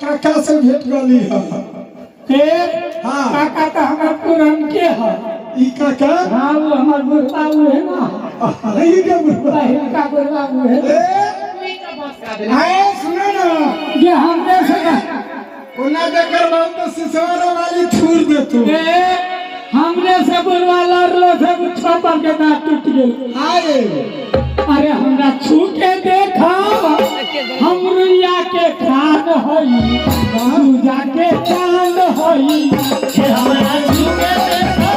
काका से भेट गली है के हां काका तो हमर पुरान के है ई काका हां वो हमर बुढ़वा है ना ई के बुढ़वा का बुढ़वा है कोई का बात कर दे हाय सुनो ना ये हमरे से ओना देकर बात तो सिसवारा वाली छूर दे तू हमरे से बुढ़वा लड़लो से छपर के दांत टूट गेल हाय अरे हमरा छू के देखा हम रुइया के खान होई पूजा के चांद होई हमरा छू के देखा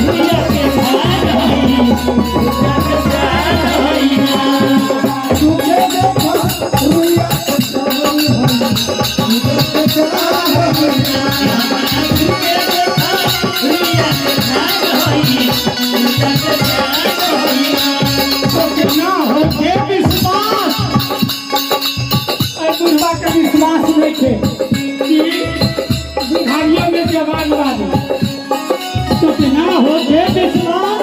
रुइया के खान होई पूजा के चांद होई छू के देखा रुइया के चांद होई पूजा के चांद होई हमरा छू के देखा रुइया के खान होई पूजा के चांद होई तो कितना हो के विश्वास बुढ़वा का विश्वास नहीं थे कि बुढ़ारियों में जवान वाले तो बिना हो गए विश्वास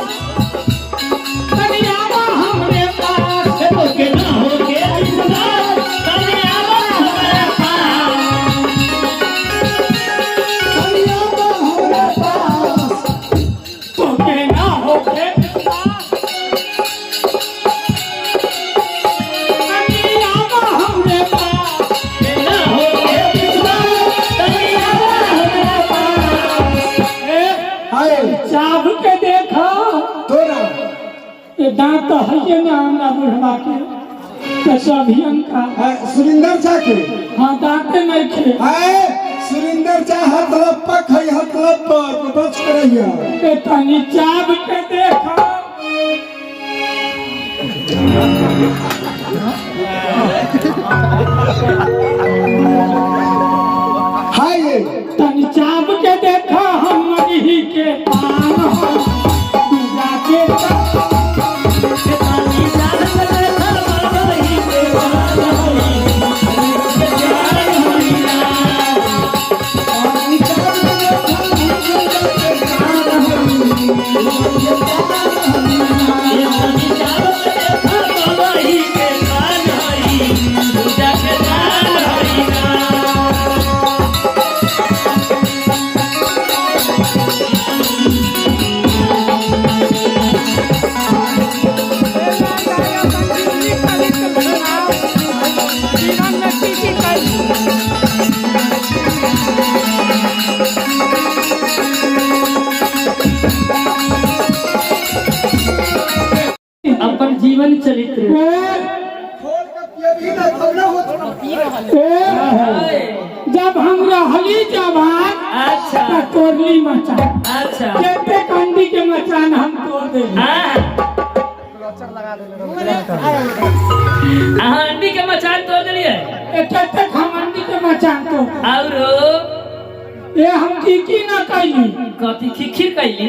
कन्यावा हमरे पास तो बिना हो गए विश्वास कन्यावा हमरे पास कन्यावा हमरे पास तो बिना हो गए चाब के देखो तोरा ये दांत तो है ना हमरा बुढ़वा के कसभियन का सुरिंदर चा के हाँ दांत नहीं थे हाय सुरिंदर चा हाथ लपक है हाथ लपक बच के रहिया ये तनी चाब के देखो हाय तनी चाब के देखो हम ही के पान हो पूजा के तनी चाब के देखो हम ही के पान अपन जीवन चरित्र जब हम रहली जवान अच्छा तोड़ली मचान अच्छा केते कंडी के मचान हम तोड़ देली हंडी के मचान तोड़ देलिए केते खमंडी के मचान तोड़ और ये हम की ना कैली कथी खिखिर कैली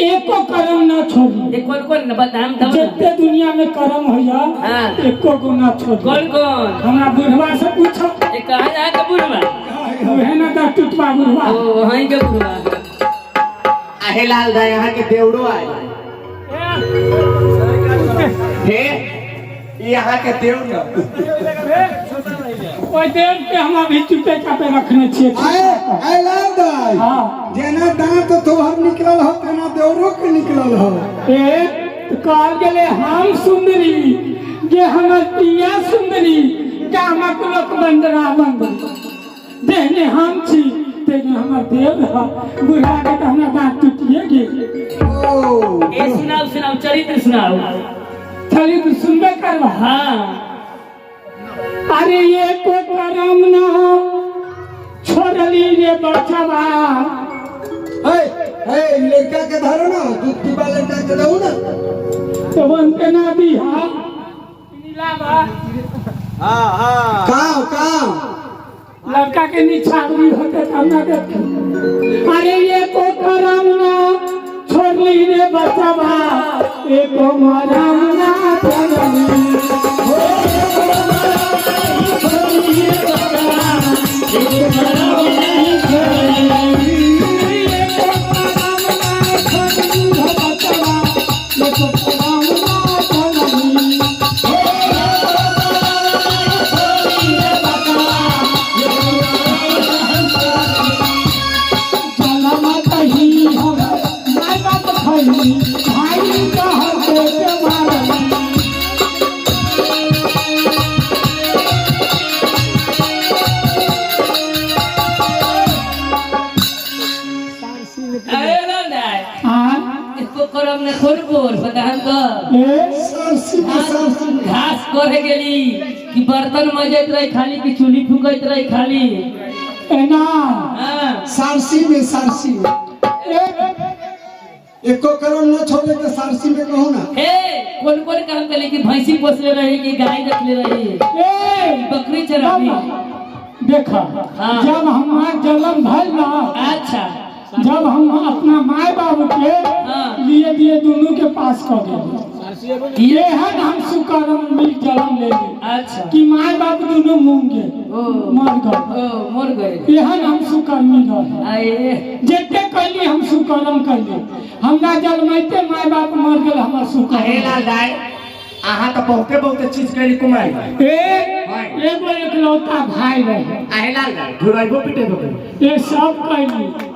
एको कर्म ना छोड़ी एक कौन बताम तब जितने दुनिया में कर्म होया हां एको को ना छोड़ी कौन कौन हमरा बुढ़वा से पूछो ए कहां जा के बुढ़वा है ना दा टुटवा बुढ़वा ओ हई के बुढ़वा आहे लाल दा यहाँ के देवड़ो आए हे यहाँ के देव न ओए देव के हम अभी चुपे चापे रखने छिए आय लाल दाई हां जेना दांत तोहर निकलल हो तेना देवरो के निकलल हो ए तो कहल गेले हम सुंदरी जे हमर पिया सुंदरी कामक लोक बंदरा बंद देहने हम छी तेने हमर देव रहा बुढ़ा के तो हमरा दांत टूटिए गेल ओ ए सुनाओ चरित्र सुनाओ खाली तो सुनबे करवा हां अरे ये को करम ना छोड़ली रे बचवा हे लड़का के धरो ना दूध पीवा लड़का के दऊ ना तो बनते ना दी हां नीलावा काव लड़का के निछावरी होते तब ना देख अरे ये को करम ना छोड़ली रे बचवा एक मरम ना जननी हो छोड़ली रे बचवा एक मरम ना जननी एक मरम ना छोड़ली रे बचवा एक मरम ना जननी भाई कह के मारनी अरे लालदाय इसको करम ने खोल बोल बताहन तो सरसी में सरसी में घास करे गेली कि बर्तन मजत रही खाली कि चूल्ही फूकत रही खाली एना हां सरसी में सरसी में एको करम न छोड़े के सरसी में कहूँ ना हे कौन काम करे कि भैंसी पोसले रही कि गाय रखले रही ए बकरी चरावी देखा हाँ। जब हमार जन्म भइल ना अच्छा जब हम अपना माय बाबू के हाँ। लिए दिए दोनों के पास कर दिए ये है हम सुकर्म मिल जन्म ले गए अच्छा कि माय बाबू दोनों मूंगे ओ मर गए ओ मर गए ये है हम सुकर्मी रहे आए जेते कैली हम सुकर्म कैली हमरा जन्मैते माय बाप मर गेल हमर अहे सुकर्म लाल दाई अहाँ तो बहुते चीज करी कुमारी एगो एकलौता भाई रहे अहे लाल दाई घुराइबो पिटेबो करी ये सब कैली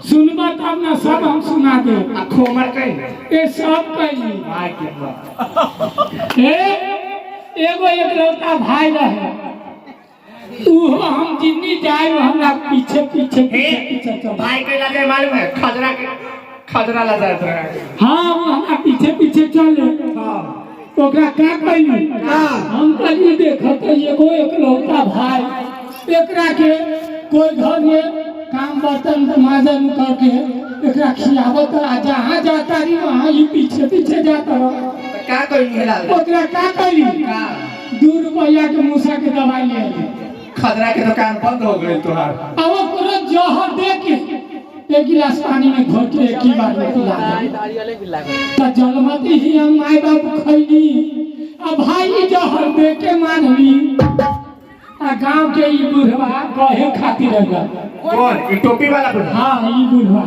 सुनबा तब ना सब हम सुना दे आ खोमर कही ये सब कैली माय के बाप एगो एकलौता भाई रहे ऊ हम जिन्नी जाए हमरा पीछे पीछे हे पीछे चल भाई के लगे मालूम है खजरा ला जात रहा हाँ वो हमरा पीछे पीछे चले हां ओकरा का कैली का हम कहली देखत एगो एकलौता भाई एकरा के कोई घर में काम बर्तन माजन करके एकरा खियावत आ जहाँ जाता रही वहाँ ही पीछे पीछे जाता रहा का करी लाल ओकरा का कैली का 2 रुपया के मूसा के दवाई ले आई खजरा के दुकान बंद हो गई तोहार अब वो पूरा जहर दे के एक गिलास पानी में घोट के एक ही बार में पिला दे जलमती ही हम माय बाप खैली अब भाई जहर दे के मानली आ गांव के ई बुढ़वा कहे खातिर रह कौन ई टोपी वाला बुढ़ा हाँ ई बुढ़वा